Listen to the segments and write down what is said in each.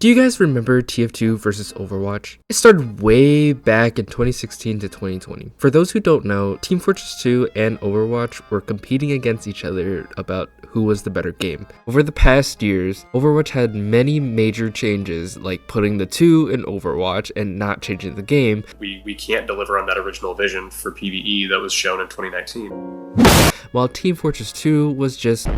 Do you guys remember TF2 versus Overwatch? It started way back in 2016 to 2020. For those who don't know, Team Fortress 2 and Overwatch were competing against each other about who was the better game. Over the past years, Overwatch had many major changes, like putting the 2 in Overwatch and not changing the game. We can't deliver on that original vision for PvE that was shown in 2019. While Team Fortress 2 was just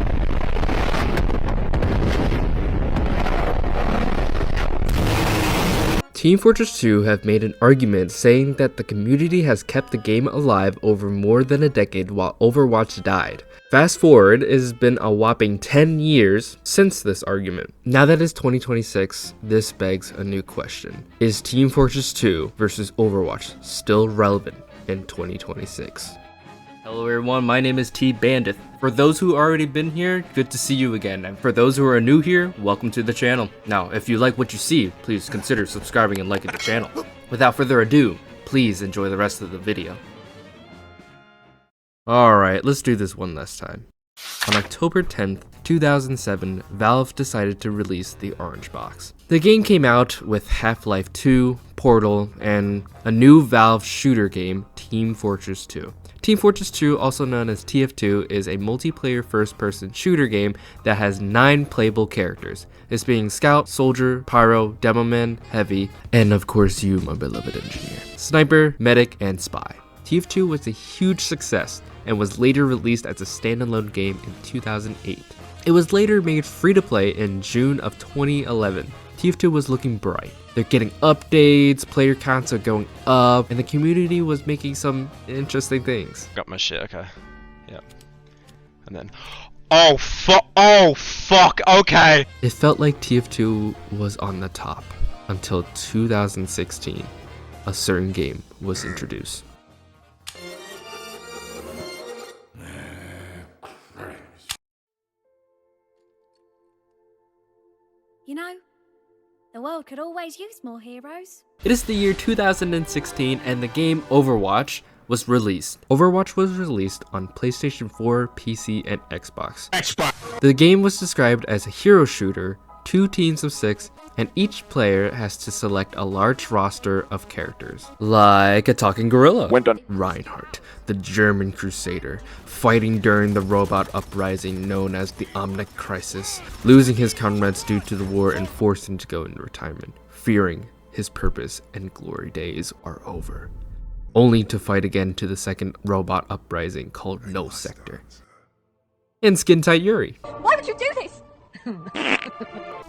Team Fortress 2 have made an argument saying that the community has kept the game alive over more than a decade while Overwatch died. Fast forward, it has been a whopping 10 years since this argument. Now that it's 2026, this begs a new question. Is Team Fortress 2 versus Overwatch still relevant in 2026? Hello everyone, my name is Tbandith. For those who already been here, good to see you again. And for those who are new here, welcome to the channel. Now, if you like what you see, please consider subscribing and liking the channel. Without further ado, please enjoy the rest of the video. Alright, let's do this one last time. On October 10th, 2007, Valve decided to release the Orange Box. The game came out with Half-Life 2, Portal, and a new Valve shooter game, Team Fortress 2. Team Fortress 2, also known as TF2, is a multiplayer first-person shooter game that has 9 playable characters, this being Scout, Soldier, Pyro, Demoman, Heavy, and of course you, my beloved engineer, Sniper, Medic, and Spy. TF2 was a huge success and was later released as a standalone game in 2008. It was later made free-to-play in June of 2011. TF2 was looking bright. They're getting updates, player counts are going up, and the community was making some interesting things. Got my shit, okay. Yep. And then, oh fuck, okay! It felt like TF2 was on the top until 2016. A certain game was introduced. You know, the world could always use more heroes. It is the year 2016 and the game Overwatch was released. Overwatch was released on PlayStation 4, PC, and Xbox. The game was described as a hero shooter, 2 teams of 6, and each player has to select a large roster of characters. Like a talking gorilla, Reinhardt, the German crusader, fighting during the robot uprising known as the Omnic Crisis, losing his comrades due to the war and forced him to go into retirement, fearing his purpose and glory days are over, only to fight again to the second robot uprising called No Sector. And Skin Tight Yuri. Why would you do this?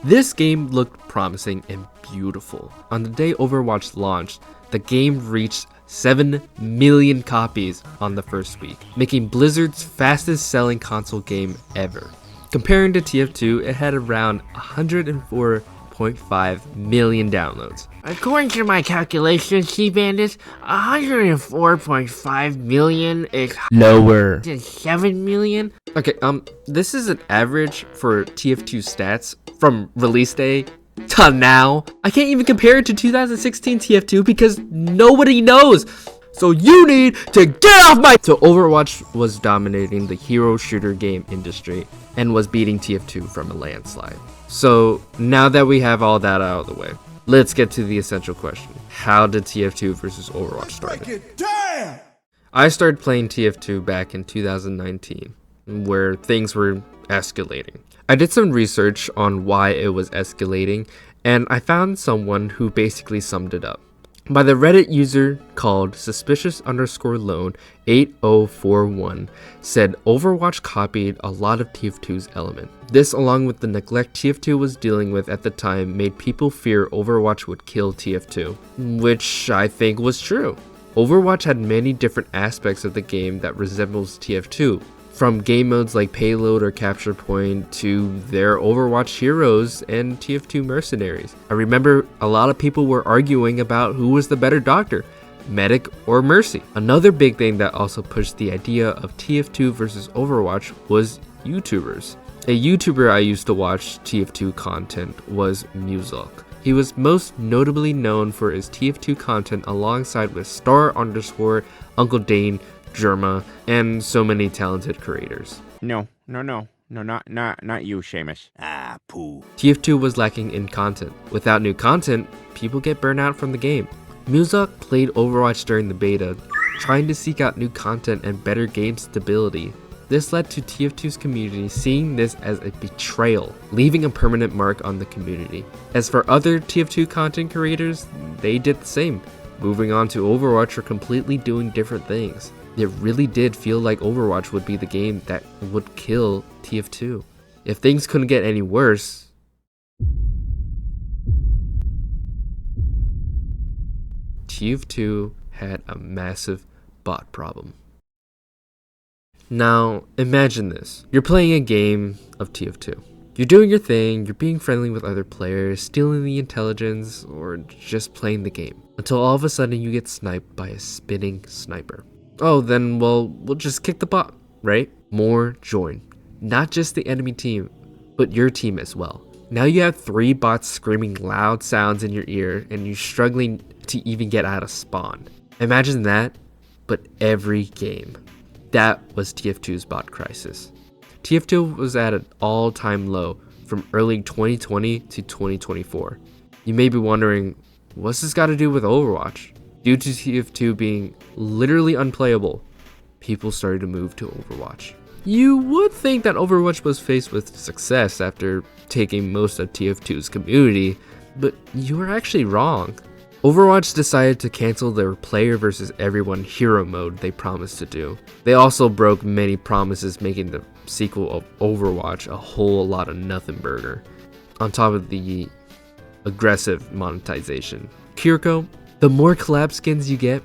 This game looked promising and beautiful. On the day Overwatch launched, the game reached 7 million copies on the first week, making Blizzard's fastest selling console game ever. Comparing to TF2, it had around 104.5 million downloads. According to my calculations, Tbandith, 104.5 million is lower than 7 million. Okay, this is an average for TF2 stats from release day to now. I can't even compare it to 2016 TF2 because nobody knows. So you need to get off my... So Overwatch was dominating the hero shooter game industry and was beating TF2 from a landslide. So now that we have all that out of the way, let's get to the essential question. How did TF2 versus Overwatch start? I started playing TF2 back in 2019, where things were escalating. I did some research on why it was escalating, and I found someone who basically summed it up. By the Reddit user called suspicious_lone 8041 said Overwatch copied a lot of TF2's element. This, along with the neglect TF2 was dealing with at the time, made people fear Overwatch would kill TF2, which I think was true. Overwatch had many different aspects of the game that resembles TF2, from game modes like Payload or Capture Point to their Overwatch heroes and TF2 mercenaries. I remember a lot of people were arguing about who was the better doctor, Medic or Mercy. Another big thing that also pushed the idea of TF2 versus Overwatch was YouTubers. A YouTuber I used to watch TF2 content was Muselk. He was most notably known for his TF2 content alongside with Star_Uncle Dane, Germa, and so many talented creators. No. No, not you, Seamus. Ah, poo. TF2 was lacking in content. Without new content, people get burnt out from the game. Muzak played Overwatch during the beta, trying to seek out new content and better game stability. This led to TF2's community seeing this as a betrayal, leaving a permanent mark on the community. As for other TF2 content creators, they did the same, moving on to Overwatch or completely doing different things. It really did feel like Overwatch would be the game that would kill TF2. If things couldn't get any worse, TF2 had a massive bot problem. Now, imagine this. You're playing a game of TF2. You're doing your thing, you're being friendly with other players, stealing the intelligence, or just playing the game. Until all of a sudden you get sniped by a spinning sniper. Oh, then, well, we'll just kick the bot, right? More join. Not just the enemy team, but your team as well. Now you have 3 bots screaming loud sounds in your ear, and you're struggling to even get out of spawn. Imagine that, but every game. That was TF2's bot crisis. TF2 was at an all-time low from early 2020 to 2024. You may be wondering, what's this got to do with Overwatch? Due to TF2 being literally unplayable, people started to move to Overwatch. You would think that Overwatch was faced with success after taking most of TF2's community, but you were actually wrong. Overwatch decided to cancel their player versus everyone hero mode they promised to do. They also broke many promises, making the sequel of Overwatch a whole lot of nothing burger, on top of the aggressive monetization. Kiriko, the more collab skins you get,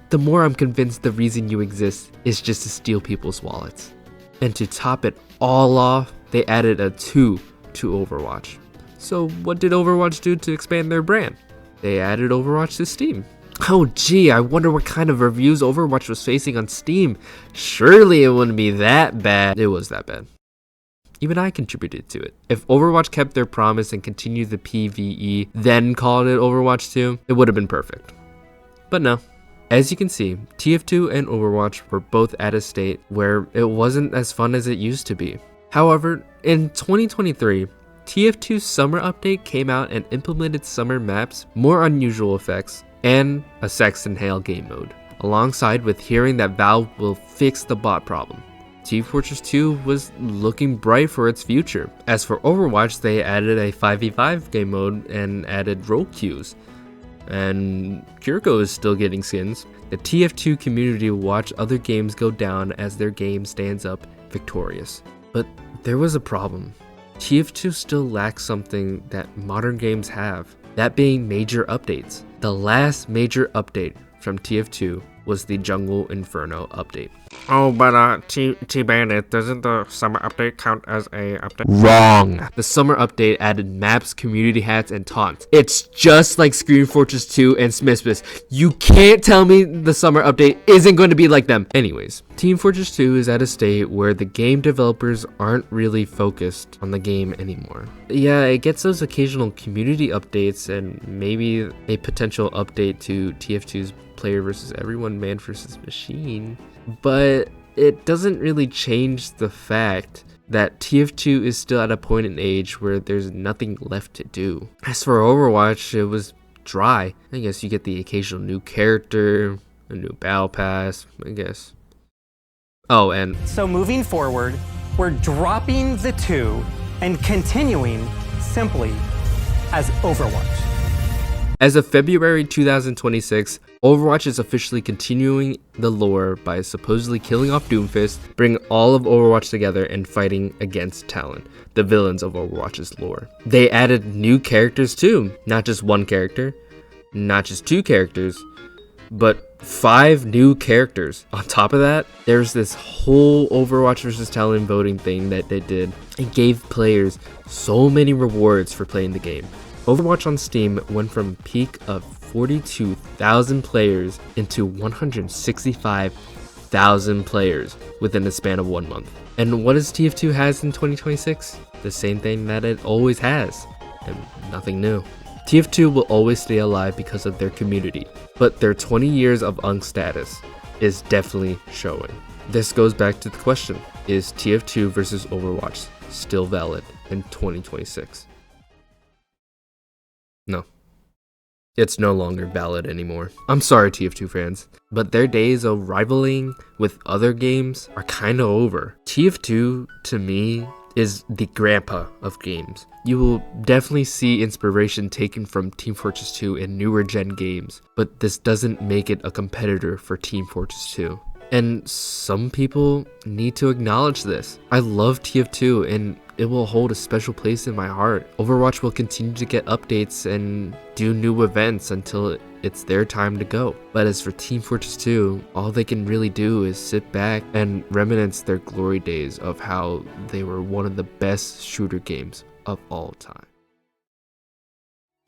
the more I'm convinced the reason you exist is just to steal people's wallets. And to top it all off, they added a 2 to Overwatch. So what did Overwatch do to expand their brand? They added Overwatch to Steam. Oh gee, I wonder what kind of reviews Overwatch was facing on Steam. Surely it wouldn't be that bad. It was that bad. Even I contributed to it. If Overwatch kept their promise and continued the PvE, then called it Overwatch 2, it would have been perfect. But no. As you can see, TF2 and Overwatch were both at a state where it wasn't as fun as it used to be. However, in 2023, TF2's summer update came out and implemented summer maps, more unusual effects, and a sex and hail game mode, alongside with hearing that Valve will fix the bot problem. Team Fortress 2 was looking bright for its future. As for Overwatch, they added a 5v5 game mode and added role queues. And Kiriko is still getting skins. The TF2 community will watch other games go down as their game stands up victorious. But there was a problem. TF2 still lacks something that modern games have, that being major updates. The last major update from TF2 was the Jungle Inferno update. Oh, but Tbandith, doesn't the summer update count as a update? Wrong! The summer update added maps, community hats, and taunts. It's just like Scream Fortress 2 and Smithmas. You can't tell me the summer update isn't going to be like them. Anyways, Team Fortress 2 is at a state where the game developers aren't really focused on the game anymore. Yeah, it gets those occasional community updates and maybe a potential update to TF2's player versus everyone, man versus machine, but it doesn't really change the fact that TF2 is still at a point in age where there's nothing left to do. As for Overwatch, it was dry. I guess you get the occasional new character, a new battle pass, I guess. Oh, and so moving forward, we're dropping the 2 and continuing simply as Overwatch. As of February 2026, Overwatch is officially continuing the lore by supposedly killing off Doomfist, bringing all of Overwatch together and fighting against Talon, the villains of Overwatch's lore. They added new characters too, not just one character, not just 2 characters, but 5 new characters. On top of that, there's this whole Overwatch versus Talon voting thing that they did. It gave players so many rewards for playing the game. Overwatch on Steam went from a peak of 42,000 players into 165,000 players within the span of 1 month. And what does TF2 has in 2026? The same thing that it always has, and nothing new. TF2 will always stay alive because of their community, but their 20 years of UNC status is definitely showing. This goes back to the question, is TF2 versus Overwatch still valid in 2026? No. It's no longer valid anymore. I'm sorry, TF2 fans, but their days of rivaling with other games are kinda over. TF2, to me, is the grandpa of games. You will definitely see inspiration taken from Team Fortress 2 in newer gen games, but this doesn't make it a competitor for Team Fortress 2. And some people need to acknowledge this. I love TF2 and it will hold a special place in my heart. Overwatch will continue to get updates and do new events until it's their time to go. But as for Team Fortress 2, all they can really do is sit back and reminisce their glory days of how they were one of the best shooter games of all time.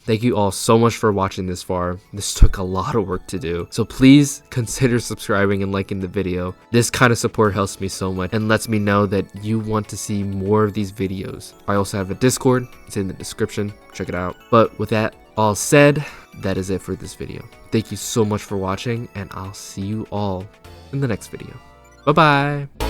Thank you all so much for watching this far. This took a lot of work to do, so please consider subscribing and liking the video. This kind of support helps me so much and lets me know that you want to see more of these videos. I also have a Discord, it's in the description, check it out. But with that all said, that is it for this video. Thank you so much for watching, and I'll see you all in the next video. Bye bye.